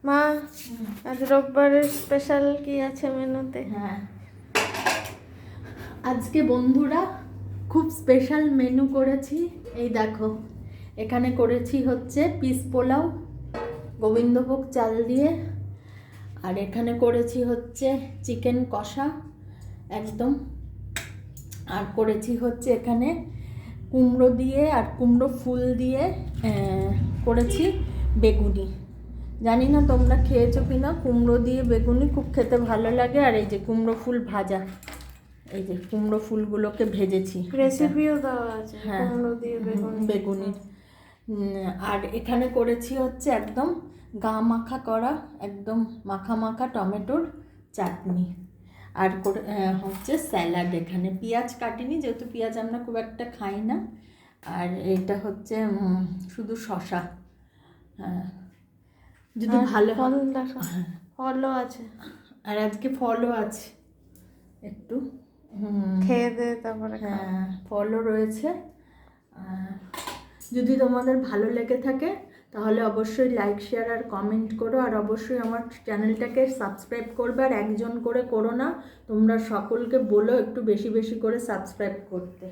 মা আজ রোববারের স্পেশাল কি আছে মেনুতে? হ্যাঁ, আজকে বন্ধুরা খুব স্পেশাল মেনু করেছি। এই দেখো, এখানে করেছি হচ্ছে পিস পোলাও গোবিন্দভোগ চাল দিয়ে, আর এখানে করেছি হচ্ছে চিকেন কষা একদম, আর করেছি হচ্ছে এখানে কুমড়ো দিয়ে আর কুমড়ো ফুল দিয়ে করেছি বেগুনি। জানি না তোমরা খেয়েছো কিনা, কুমড়ো দিয়ে বেগুনি খুব খেতে ভালো লাগে। আর এই যে কুমড়ো ফুল ভাজা, এই যে কুমড়ো ফুলগুলোকে ভেজেছি, রেসিপিও দেওয়া আছে। হ্যাঁ, কুমড়ো দিয়ে বেগুনির। আর এখানে করেছি হচ্ছে একদম গা মাখা করা, একদম মাখা মাখা টমেটোর চাটনি, আর হচ্ছে স্যালাড। এখানে পেঁয়াজ কাটিনি, যেহেতু পেঁয়াজ আমরা খুব একটা খাই না। আর এটা হচ্ছে শুধু শসা। হ্যাঁ, যদি ভালো ফলও আছে, আর আজকে ফলও আছে একটু, খেয়ে দে তারপরে। হ্যাঁ, ফলও রয়েছে। যদি তোমাদের ভালো লেগে থাকে তাহলে অবশ্যই লাইক, শেয়ার আর কমেন্ট করো, আর অবশ্যই আমার চ্যানেলটাকে সাবস্ক্রাইব করবে। আর একজন করে করো না, তোমরা সকলকে বলো একটু বেশি বেশি করে সাবস্ক্রাইব করতে।